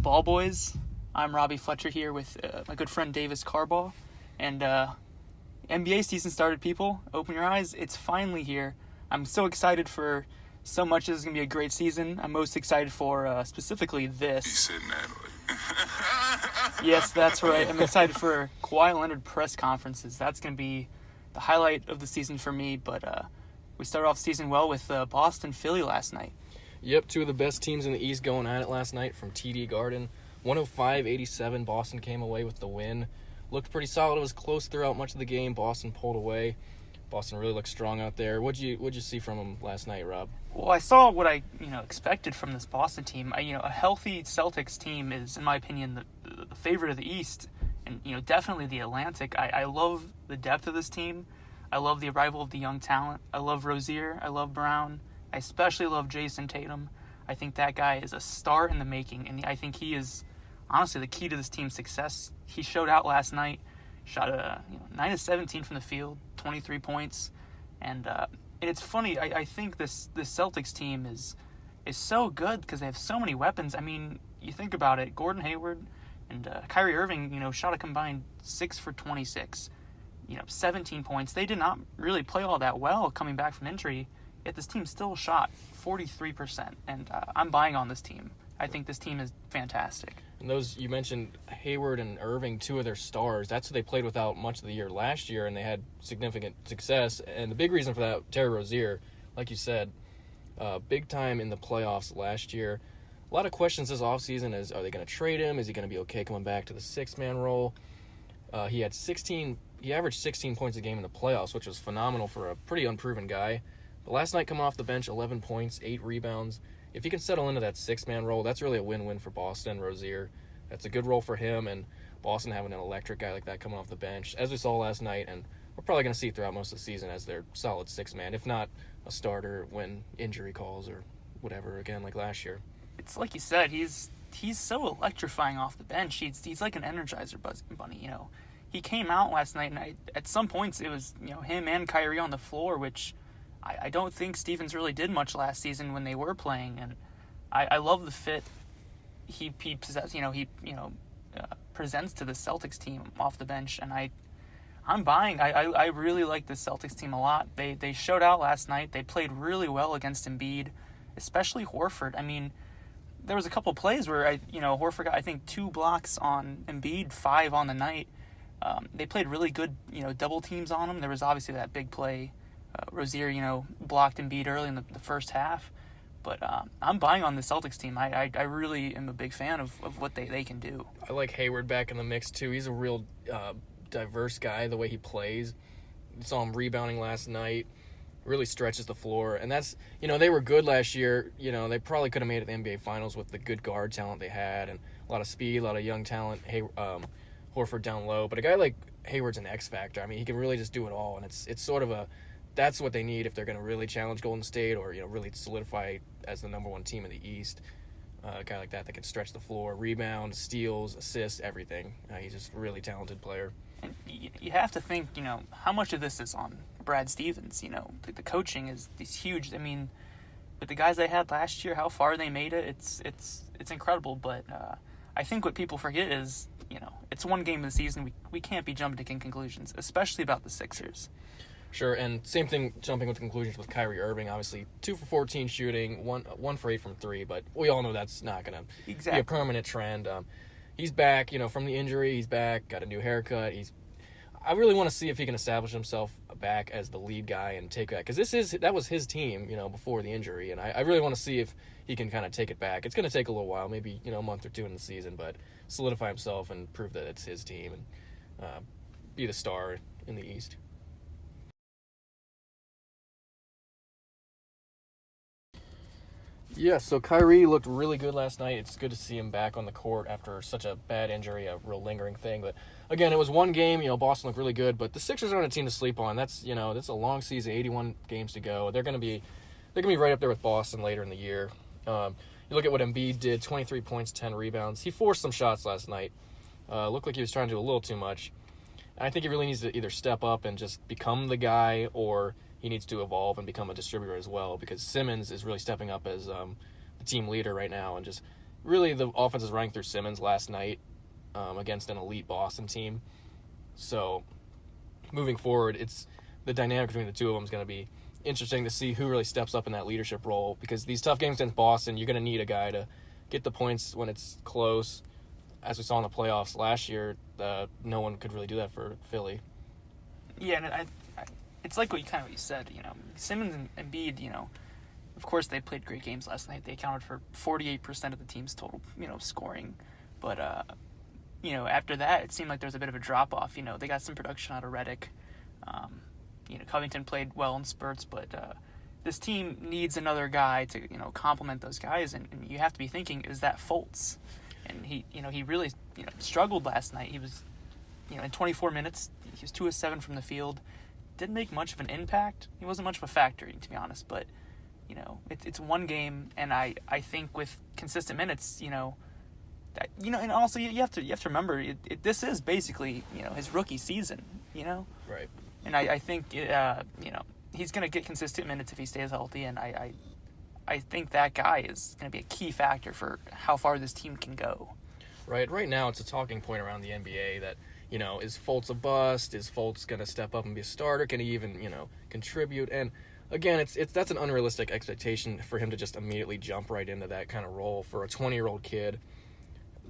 Ball Boys? I'm Robbie Fletcher here with my good friend Davis Carbaugh. And NBA season started, people. Open your eyes. It's finally here. I'm so excited for so much. This is going to be a great season. I'm most excited for specifically this. You said Natalie. Yes, that's right. I'm excited for Kawhi Leonard press conferences. That's going to be the highlight of the season for me. But we started off the season well with Boston Philly last night. Yep, two of the best teams in the East going at it last night from TD Garden. 105-87, Boston came away with the win. Looked pretty solid. It was close throughout much of the game. Boston pulled away. Boston really looked strong out there. What'd you see from them last night, Rob? Well, I saw what I expected from this Boston team. A healthy Celtics team is, in my opinion, the favorite of the East, and definitely the Atlantic. I love the depth of this team. I love the arrival of the young talent. I love Rozier. I love Brown. I especially love Jason Tatum. I think that guy is a star in the making, and I think he is honestly the key to this team's success. He showed out last night. Shot 9 of 17 from the field, 23 points, and it's funny. I think this Celtics team is so good because they have so many weapons. I mean, you think about it. Gordon Hayward and Kyrie Irving, shot a combined 6 for 26, 17 points. They did not really play all that well coming back from injury, yet this team still shot 43%, and I'm buying on this team. I think this team is fantastic. And those, you mentioned Hayward and Irving, two of their stars. That's who they played without much of the year last year, and they had significant success. And the big reason for that, Terry Rozier, like you said, big time in the playoffs last year. A lot of questions this offseason is, are they going to trade him? Is he going to be okay coming back to the six-man role? He averaged 16 points a game in the playoffs, which was phenomenal for a pretty unproven guy. But last night, coming off the bench, 11 points, 8 rebounds. If he can settle into that six-man role, that's really a win-win for Boston. Rozier, that's a good role for him, and Boston having an electric guy like that coming off the bench, as we saw last night, and we're probably going to see throughout most of the season as their solid six-man, if not a starter when injury calls or whatever, again, like last year. It's like you said, he's so electrifying off the bench. He's like an Energizer bunny, He came out last night, and at some points it was, him and Kyrie on the floor, which I don't think Stevens really did much last season when they were playing, and I love the fit he presents to the Celtics team off the bench, and I'm buying. I really like the Celtics team a lot. They showed out last night. They played really well against Embiid, especially Horford. I mean, there was a couple plays where Horford got, I think, 2 blocks on Embiid, 5 on the night. They played really good double teams on him. There was obviously that big play. Rozier, blocked Embiid early in the first half. But I'm buying on the Celtics team. I really am a big fan of what they can do. I like Hayward back in the mix, too. He's a real diverse guy, the way he plays. You saw him rebounding last night. Really stretches the floor. And that's, they were good last year. They probably could have made it to the NBA Finals with the good guard talent they had and a lot of speed, a lot of young talent. Horford down low. But a guy like Hayward's an X factor. I mean, he can really just do it all. And it's sort of that's what they need if they're going to really challenge Golden State or really solidify as the number one team in the East. A guy like that can stretch the floor, rebound, steals, assists, everything. He's just a really talented player. And you have to think, how much of this is on Brad Stevens? The coaching is huge. I mean, with the guys they had last year, how far they made it, it's incredible. But I think what people forget is, it's one game of the season. We can't be jumping to conclusions, especially about the Sixers. Sure, and same thing, jumping with conclusions with Kyrie Irving. Obviously, 2 for 14 shooting, one for 8 from 3, but we all know that's not going to be a permanent trend. He's back, from the injury. He's back, got a new haircut. I really want to see if he can establish himself back as the lead guy and take that, because that was his team, before the injury, and I really want to see if he can kind of take it back. It's going to take a little while, maybe a month or 2 in the season, but solidify himself and prove that it's his team and be the star in the East. Yeah, so Kyrie looked really good last night. It's good to see him back on the court after such a bad injury, a real lingering thing. But again, it was one game. Boston looked really good, but the Sixers aren't a team to sleep on. That's a long season, 81 games to go. They're gonna be right up there with Boston later in the year. You look at what Embiid did: 23 points, 10 rebounds. He forced some shots last night. Looked like he was trying to do a little too much. And I think he really needs to either step up and just become the guy, or he needs to evolve and become a distributor as well, because Simmons is really stepping up as the team leader right now and just really the offense is running through Simmons last night against an elite Boston team. So moving forward, it's the dynamic between the two of them is going to be interesting to see who really steps up in that leadership role, because these tough games against Boston, you're going to need a guy to get the points when it's close. As we saw in the playoffs last year, no one could really do that for Philly. Yeah, and it's like what you said, Simmons and Embiid, of course they played great games last night. They accounted for 48% of the team's total, scoring. But, after that, it seemed like there was a bit of a drop-off. They got some production out of Redick. Covington played well in spurts, but this team needs another guy to, complement those guys. And you have to be thinking, is that Fultz? And he really, struggled last night. He was, in 24 minutes, he was 2 of 7 from the field. Didn't make much of an impact. He wasn't much of a factor, to be honest. But, it's one game, and I think with consistent minutes, and also you have to remember, this is basically, his rookie season, Right. And I think, he's going to get consistent minutes if he stays healthy, and I think that guy is going to be a key factor for how far this team can go. Right now, it's a talking point around the NBA that, is Fultz a bust? Is Fultz going to step up and be a starter? Can he even, contribute? And again, that's an unrealistic expectation for him to just immediately jump right into that kind of role for a 20-year-old kid.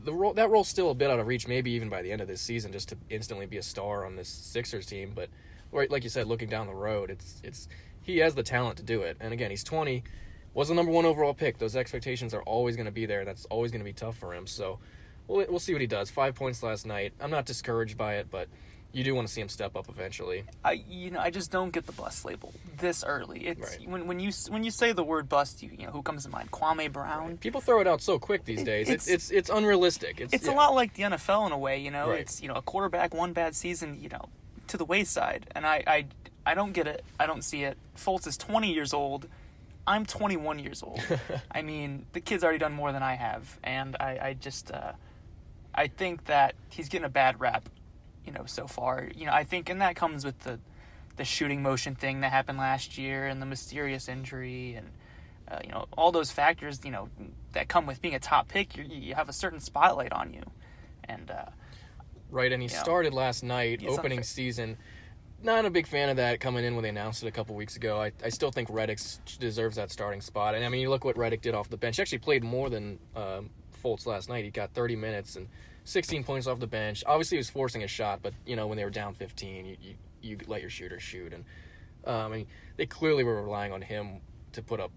That role's still a bit out of reach, maybe even by the end of this season, just to instantly be a star on this Sixers team. But like you said, looking down the road, he has the talent to do it. And again, he's 20, was the number 1 overall pick. Those expectations are always going to be there. That's always going to be tough for him. So we'll see what he does. 5 points last night. I'm not discouraged by it, but you do want to see him step up eventually. I just don't get the bust label this early. It's right. when you say the word bust, who comes to mind? Kwame Brown. Right. People throw it out so quick these days. It's unrealistic. It's a lot like the NFL in a way. Right. It's a quarterback, one bad season, to the wayside. And I don't get it. I don't see it. Fultz is 20 years old. I'm 21 years old. I mean, the kid's already done more than I have, and I just I think that he's getting a bad rap. So far, I think, and that comes with the shooting motion thing that happened last year and the mysterious injury and, all those factors, that come with being a top pick. You have a certain spotlight on you. And, right. And he started last night, opening season. Not a big fan of that coming in when they announced it a couple weeks ago. I still think Redick deserves that starting spot. And I mean, you look what Redick did off the bench. He actually played more than Fultz last night. He got 30 minutes and 16 points off the bench. Obviously, he was forcing a shot, but, when they were down 15, you let your shooter shoot. And, I mean, they clearly were relying on him to put up,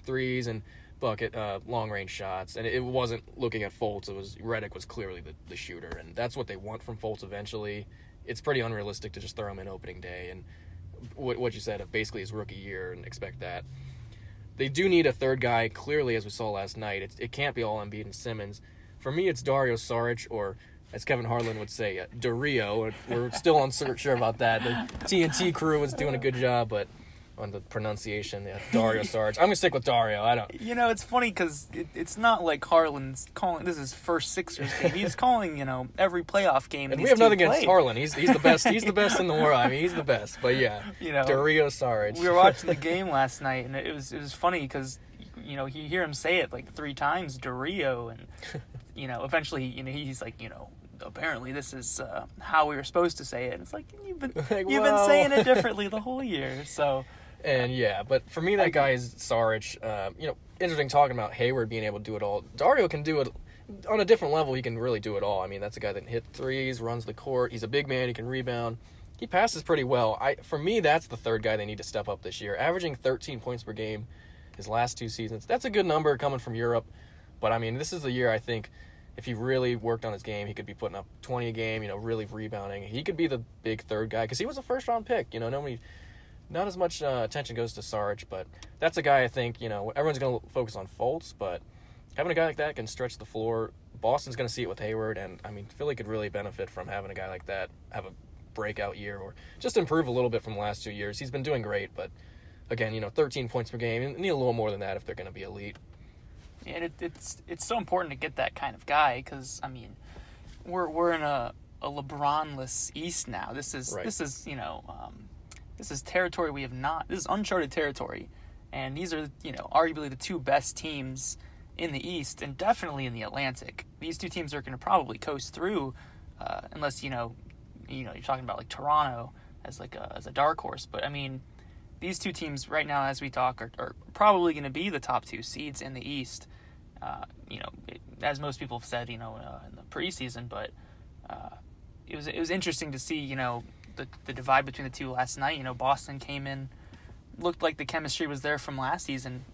threes and bucket, long-range shots. And it wasn't looking at Fultz. Redick was clearly the shooter. And that's what they want from Fultz eventually. It's pretty unrealistic to just throw him in opening day. And what you said, basically his rookie year, and expect that. They do need a third guy, clearly, as we saw last night. It can't be all Embiid and Simmons. For me, it's Dario Saric, or as Kevin Harlan would say, Dario. We're still unsure about that. The TNT crew was doing a good job, but on the pronunciation, Dario Saric. I'm going to stick with Dario. I don't. It's funny because it's not like Harlan's calling. This is first Sixers game. He's calling, every playoff game. And we have nothing against Harlan. He's the best. He's the best in the world. I mean, he's the best. But yeah, Dario Saric. We were watching the game last night, and it was funny because you hear him say it like 3 times, Dario, and eventually, he's like, apparently this is how we were supposed to say it. And it's like you've been saying it differently the whole year. So. And yeah, but for me, that guy is Saric. Interesting talking about Hayward being able to do it all. Dario can do it on a different level. He can really do it all. I mean, that's a guy that hit threes, runs the court. He's a big man. He can rebound. He passes pretty well. For me, that's the third guy they need to step up this year. Averaging 13 points per game his last 2 seasons. That's a good number coming from Europe. But I mean, this is the year I think if he really worked on his game, he could be putting up 20 a game. Really rebounding. He could be the big third guy because he was a first-round pick. Nobody. Not as much attention goes to Saric, but that's a guy I think, everyone's going to focus on Fultz, but having a guy like that can stretch the floor. Boston's going to see it with Hayward, and, I mean, Philly could really benefit from having a guy like that have a breakout year or just improve a little bit from the last 2 years. He's been doing great, but, again, 13 points per game. You need a little more than that if they're going to be elite. And it's so important to get that kind of guy because, I mean, we're in a LeBron-less East now. This is This is territory we have not. This is uncharted territory, and these are arguably the 2 best teams in the East and definitely in the Atlantic. These two teams are going to probably coast through, unless you're talking about like Toronto as a dark horse. But I mean, these two teams right now, as we talk, are probably going to be the top two seeds in the East. As most people have said, in the preseason. But it was interesting to see, the divide between the two last night. Boston came in, looked like the chemistry was there from last season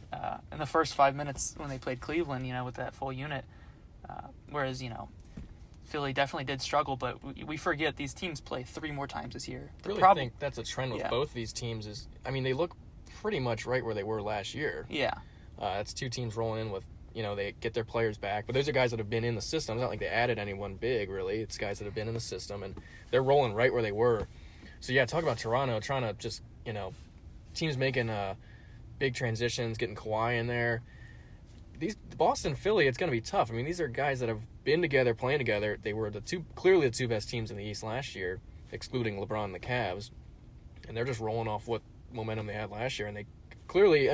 in the first 5 minutes when they played Cleveland, with that full unit. Whereas, Philly definitely did struggle, but we forget these teams play 3 more times this year. I really think that's a trend with both these teams they look pretty much right where they were last year. Yeah. It's 2 teams rolling in with, they get their players back, but those are guys that have been in the system. It's not like they added anyone big, really. It's guys that have been in the system, and they're rolling right where they were. So, yeah, talk about Toronto trying to just, teams making big transitions, getting Kawhi in there. These Boston, Philly, it's going to be tough. I mean, these are guys that have been together, playing together. They were clearly the 2 best teams in the East last year, excluding LeBron and the Cavs, and they're just rolling off what momentum they had last year. And they clearly,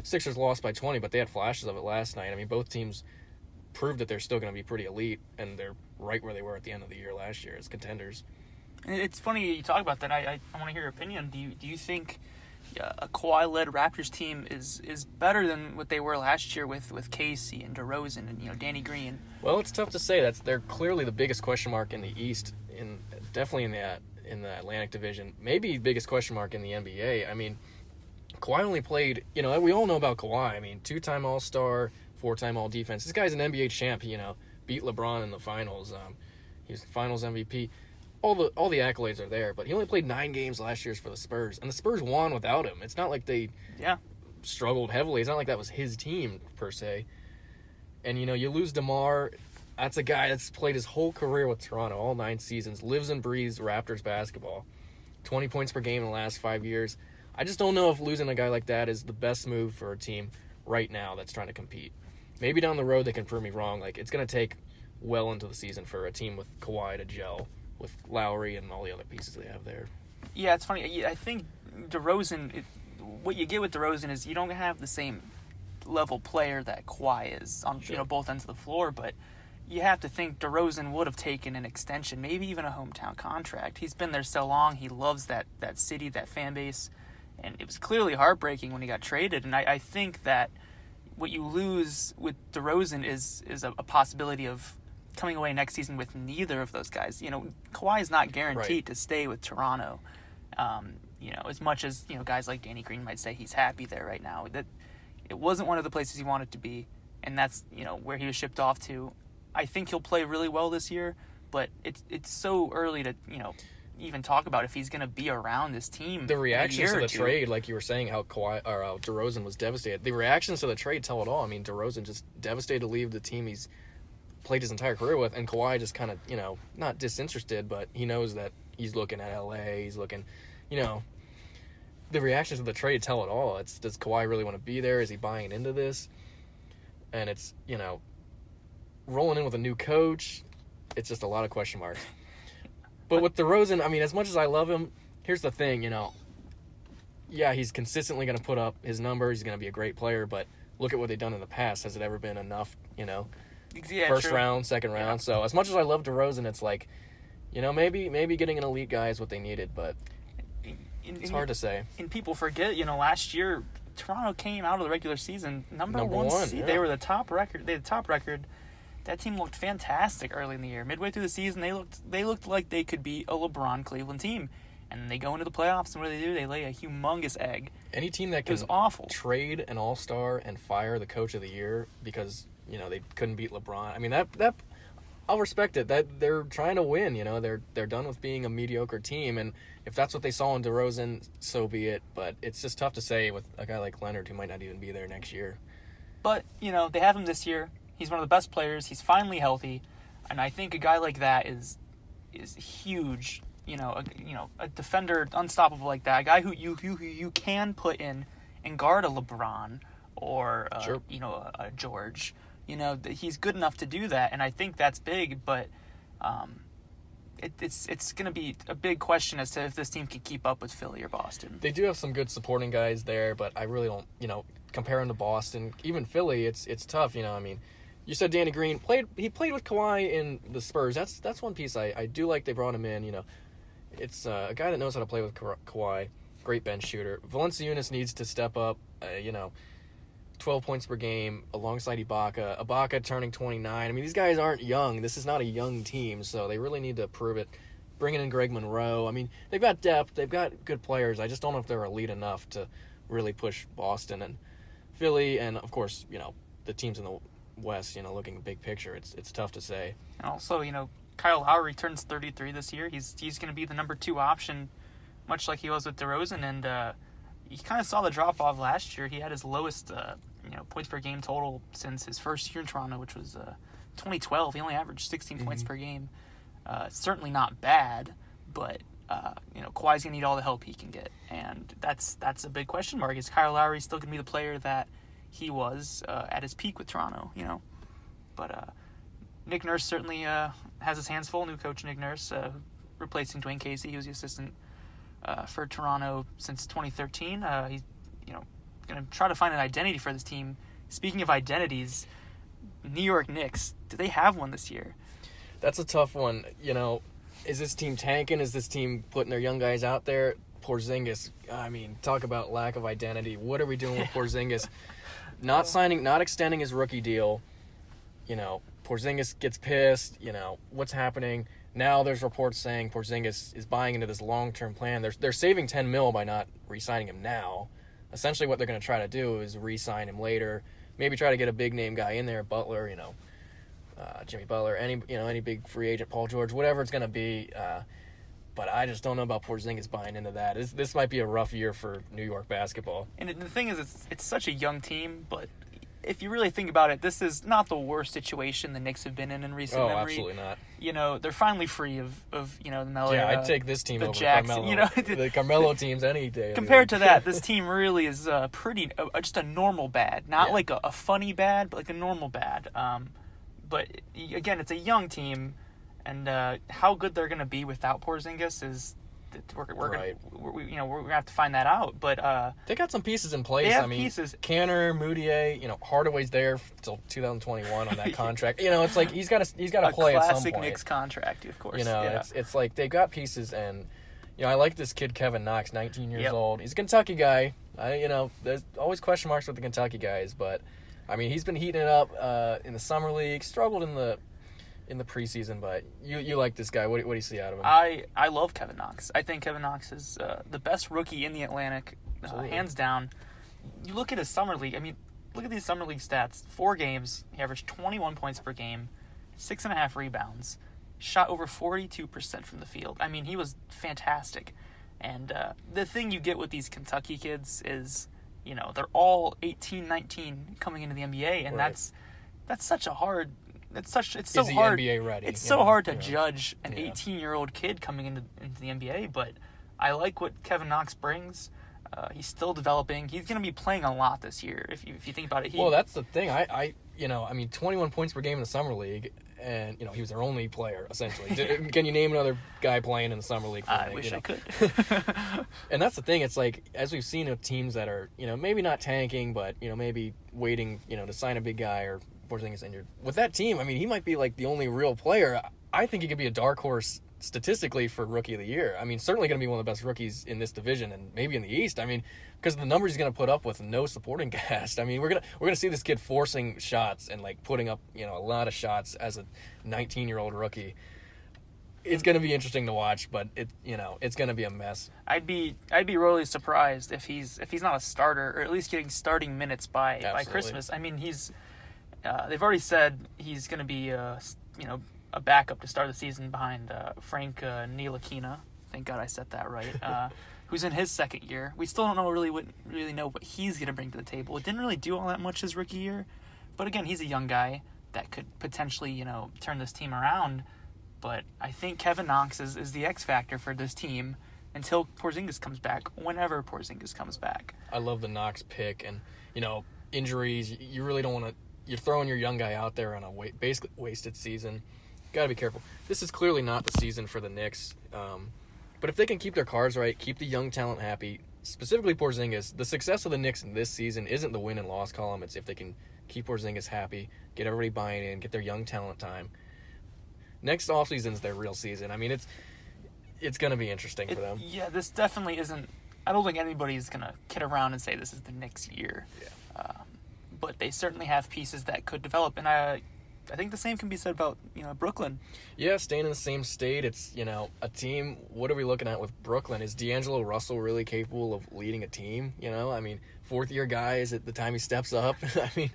Sixers lost by 20, but they had flashes of it last night. Both teams proved that they're still going to be pretty elite, and they're right where they were at the end of the year last year as contenders. And it's funny you talk about that. I want to hear your opinion. Do you think a Kawhi-led Raptors team is better than what they were last year with Casey and DeRozan and Danny Green? Well, it's tough to say. They're clearly the biggest question mark in the East, definitely in the Atlantic Division. Maybe biggest question mark in the NBA. Kawhi only played. We all know about Kawhi. 2-time All-Star, 4-time All-Defense. This guy's an NBA champ. He beat LeBron in the finals. He was Finals MVP. All the accolades are there, but he only played 9 games last year for the Spurs, and the Spurs won without him. It's not like they struggled heavily. It's not like that was his team per se. And you lose DeMar. That's a guy that's played his whole career with Toronto, all 9 seasons, lives and breathes Raptors basketball. 20 points per game in the last 5 years. I just don't know if losing a guy like that is the best move for a team right now that's trying to compete. Maybe down the road they can prove me wrong. It's going to take well into the season for a team with Kawhi to gel with Lowry and all the other pieces they have there. Yeah, it's funny. I think DeRozan, what you get with DeRozan is you don't have the same level player that Kawhi is on both ends of the floor, but you have to think DeRozan would have taken an extension, maybe even a hometown contract. He's been there so long. He loves that city, that fan base, and it was clearly heartbreaking when he got traded. And I think that what you lose with DeRozan is a possibility of coming away next season with neither of those guys. Kawhi is not guaranteed to stay with Toronto. As much as guys like Danny Green might say he's happy there right now, that it wasn't one of the places he wanted to be, and that's where he was shipped off to. I think he'll play really well this year, but it's so early to even talk about if he's going to be around this team. The reactions to the trade, like you were saying, how DeRozan was devastated. The reactions to the trade tell it all. DeRozan just devastated to leave the team he's played his entire career with, and Kawhi just kind of, not disinterested, but he knows that he's looking at LA, he's looking, the reactions to the trade tell it all. Does Kawhi really want to be there? Is he buying into this? And it's, rolling in with a new coach, it's just a lot of question marks. But with DeRozan, as much as I love him, here's the thing, he's consistently going to put up his numbers, he's going to be a great player, but look at what they've done in the past. Has it ever been enough, first round, second round? So as much as I love DeRozan, it's like, maybe getting an elite guy is what they needed, but it's hard to say. And people forget, last year Toronto came out of the regular season number one seed. Yeah. They were the top record. They had the top record. That team looked fantastic early in the year. Midway through the season, they looked like they could be a LeBron Cleveland team. And they go into the playoffs, and what do? They lay a humongous egg. Any team that can trade an all-star and fire the coach of the year because they couldn't beat LeBron. That I'll respect it. That they're trying to win. They're done with being a mediocre team, and if that's what they saw in DeRozan, so be it. But it's just tough to say with a guy like Leonard who might not even be there next year. But they have him this year. He's one of the best players. He's finally healthy, and I think a guy like that is huge. A defender, unstoppable like that. A guy who you can put in and guard a LeBron or a George. He's good enough to do that, and I think that's big. But it's going to be a big question as to if this team can keep up with Philly or Boston. They do have some good supporting guys there, but I really don't. compare him to Boston, even Philly, it's tough. I mean, you said Danny Green played with Kawhi in the Spurs. That's one piece I do like. They brought him in. It's a guy that knows how to play with Kawhi. Great bench shooter. Valanciunas needs to step up. 12 points per game alongside Ibaka. Ibaka turning 29. I mean, these guys aren't young. This is not a young team, so they really need to prove it. Bringing in Greg Monroe. I mean, they've got depth. They've got good players. I just don't know if they're elite enough to really push Boston and Philly. And, of course, the teams in the West, looking big picture. It's tough to say. And also, Kyle Lowry turns 33 this year. He's going to be the number 2 option, much like he was with DeRozan. And you kind of saw the drop-off last year. He had his lowest points per game total since his first year in Toronto, which was 2012. He only averaged 16 points per game. Certainly not bad, but Kawhi's gonna need all the help he can get, and that's a big question mark. Is Kyle Lowry still gonna be the player that he was at his peak with Toronto? But Nick Nurse certainly has his hands full. New coach Nick Nurse, replacing Dwayne Casey. He was the assistant for Toronto since 2013. He's going to try to find an identity for this team. Speaking of identities, New York Knicks, do they have one this year? That's a tough one. Is this team tanking? Is this team putting their young guys out there? Porzingis, I mean, talk about lack of identity. What are we doing with Porzingis? Not extending his rookie deal. Porzingis gets pissed. What's happening? Now there's reports saying Porzingis is buying into this long-term plan. They're saving $10 million by not re-signing him now. Essentially what they're going to try to do is re-sign him later. Maybe try to get a big-name guy in there, Butler, Jimmy Butler, any big free agent, Paul George, whatever it's going to be. But I just don't know about Porzingis buying into that. This might be a rough year for New York basketball. And the thing is, it's such a young team, but if you really think about it, this is not the worst situation the Knicks have been in recent memory. Absolutely not. They're finally free of the Melo. Yeah, I'd take this team over Jackson, Carmelo. The Carmelo teams any day. Compared to that, this team really is just a normal bad. Not like a funny bad, but like a normal bad. But again, it's a young team, and how good they're going to be without Porzingis is we're right. gonna have to find that out. But they got some pieces in place. They have pieces. Canner, Moutier, Hardaway's there until 2021 on that contract. It's like he's got to play at some point. A classic Knicks contract, of course. It's like they've got pieces, and I like this kid Kevin Knox, 19 years old. He's a Kentucky guy. There's always question marks with the Kentucky guys, but I mean he's been heating it up in the summer league. Struggled in the preseason, but you like this guy. What do you see out of him? I love Kevin Knox. I think Kevin Knox is the best rookie in the Atlantic, hands down. You look at his summer league. I mean, look at these summer league stats. 4 games, he averaged 21 points per game, 6.5 rebounds, shot over 42% from the field. I mean, he was fantastic. And the thing you get with these Kentucky kids is, they're all 18, 19 coming into the NBA, and right. that's such a hard. It's so is hard. NBA ready? It's so hard to judge an 18-year-old kid coming into the NBA, but I like what Kevin Knox brings. He's still developing. He's going to be playing a lot this year. If you think about it, well, that's the thing. I 21 points per game in the summer league, and he was their only player essentially. Can you name another guy playing in the summer league? I wish I could. And that's the thing. It's like, as we've seen with teams that are maybe not tanking, but maybe waiting to sign a big guy, or Porzingis injured. With that team, I mean, he might be like the only real player. I think he could be a dark horse statistically for Rookie of the Year. I mean, certainly going to be one of the best rookies in this division and maybe in the East. I mean, because of the numbers he's going to put up with no supporting cast. I mean, we're gonna see this kid forcing shots and like putting up a lot of shots as a 19-year-old rookie. It's going to be interesting to watch, but it's going to be a mess. I'd be really surprised if he's not a starter, or at least getting starting minutes by Christmas. I mean, they've already said he's going to be a backup to start the season behind Frank Ntilikina. Thank God I said that right. Who's in his second year. We still don't know really know what he's going to bring to the table. It didn't really do all that much his rookie year, but again, he's a young guy that could potentially turn this team around. But I think Kevin Knox is the X factor for this team until Porzingis comes back. Whenever Porzingis comes back, I love the Knox pick, and injuries. You really don't want to. You're throwing your young guy out there on a basically wasted season. Got to be careful. This is clearly not the season for the Knicks. But if they can keep their cards right, keep the young talent happy, specifically Porzingis, the success of the Knicks in this season isn't the win and loss column. It's if they can keep Porzingis happy, get everybody buying in, get their young talent time. Next offseason is their real season. I mean, it's going to be interesting for them. Yeah, this definitely isn't. I don't think anybody's going to kid around and say this is the Knicks' year. Yeah. But they certainly have pieces that could develop, and I think the same can be said about Brooklyn. Yeah, staying in the same state. It's a team. What are we looking at with Brooklyn? Is D'Angelo Russell really capable of leading a team? I mean, fourth year guy is at the time he steps up. I mean,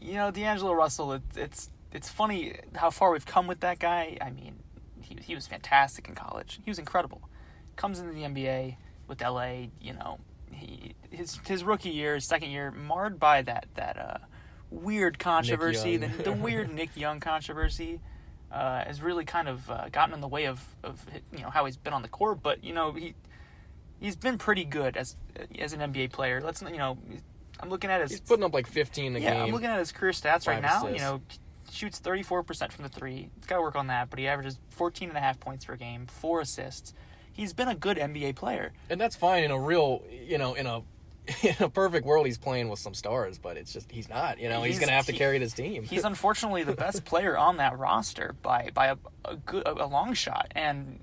D'Angelo Russell. It's funny how far we've come with that guy. I mean, he was fantastic in college. He was incredible. Comes into the NBA with LA. His rookie year, his second year, marred by that weird controversy, the weird Nick Young controversy, has really kind of gotten in the way of how he's been on the court. But he's been pretty good as an NBA player. I'm looking at his. He's putting up like 15 a game. Yeah, I'm looking at his career stats right now. Assists. Shoots 34% from the three. He's got to work on that, but he averages 14.5 points per game, 4 assists. He's been a good NBA player, and that's fine in a real, in a perfect world, he's playing with some stars, but it's just he's not. He's going to have to carry this team. He's unfortunately the best player on that roster by a long shot, and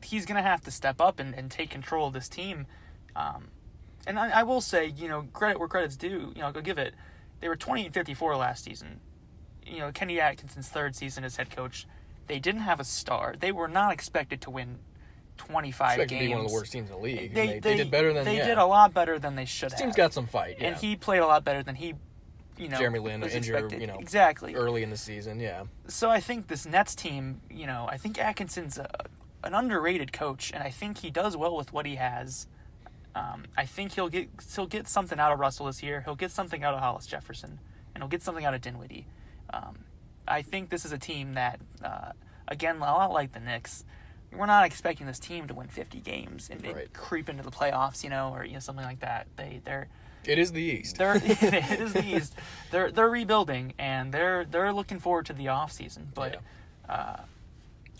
he's going to have to step up and take control of this team. And I will say, credit where credit's due. I'll give it. They were 20-54 last season. Kenny Atkinson's third season as head coach. They didn't have a star. They were not expected to win 25 games. To be one of the worst teams in the league. They did better than they did a lot better than they should have. This team's got some fight, yeah. And he played a lot better than he, Jeremy Lin was injured, expected. Exactly early in the season, yeah. So I think this Nets team, I think Atkinson's an underrated coach, and I think he does well with what he has. I think he'll get something out of Russell this year. He'll get something out of Hollis Jefferson, and he'll get something out of Dinwiddie. I think this is a team that, again, a lot like the Knicks, we're not expecting this team to win 50 games and creep into the playoffs, or something like that. It is the East. It is the East. They're rebuilding, and they're looking forward to the off season. But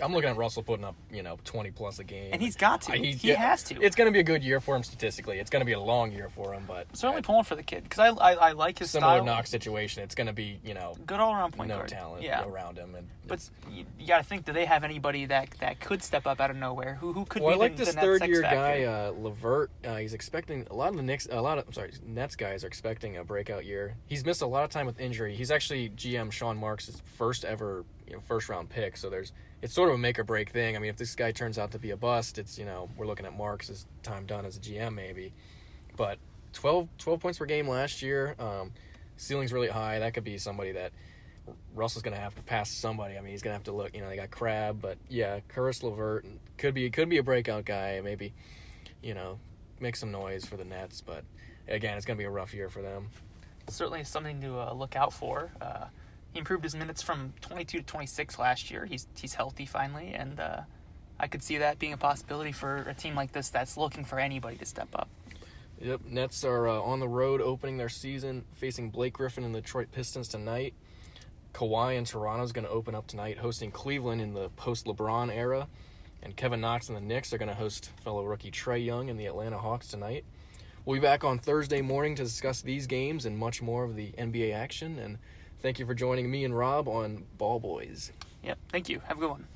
I'm looking at Russell putting up 20 plus a game, and he's got to. He has to. It's going to be a good year for him statistically. It's going to be a long year for him, but certainly pulling for the kid because I like his similar style. Knox situation. It's going to be good all around point guard. No talent around him, but you got to think, do they have anybody that could step up out of nowhere? Who could? Well, be I like this third year guy, LeVert. He's expecting a lot of the Nets guys are expecting a breakout year. He's missed a lot of time with injury. He's actually GM Sean Marks' first ever first round pick. So it's sort of a make or break thing. I mean, if this guy turns out to be a bust, it's we're looking at Marks' time done as a GM maybe. But 12 points per game last year. Ceiling's really high. That could be somebody that Russell's going to have to pass somebody. I mean, he's going to have to look. They got Crabbe, but yeah, Caris LeVert could be a breakout guy. Maybe make some noise for the Nets. But again, it's going to be a rough year for them. Certainly something to look out for. He improved his minutes from 22 to 26 last year. He's healthy finally, and I could see that being a possibility for a team like this that's looking for anybody to step up. Yep, Nets are on the road opening their season, facing Blake Griffin and the Detroit Pistons tonight. Kawhi in Toronto is going to open up tonight, hosting Cleveland in the post-LeBron era. And Kevin Knox and the Knicks are going to host fellow rookie Trae Young and the Atlanta Hawks tonight. We'll be back on Thursday morning to discuss these games and much more of the NBA action. And thank you for joining me and Rob on Ball Boys. Yep, thank you. Have a good one.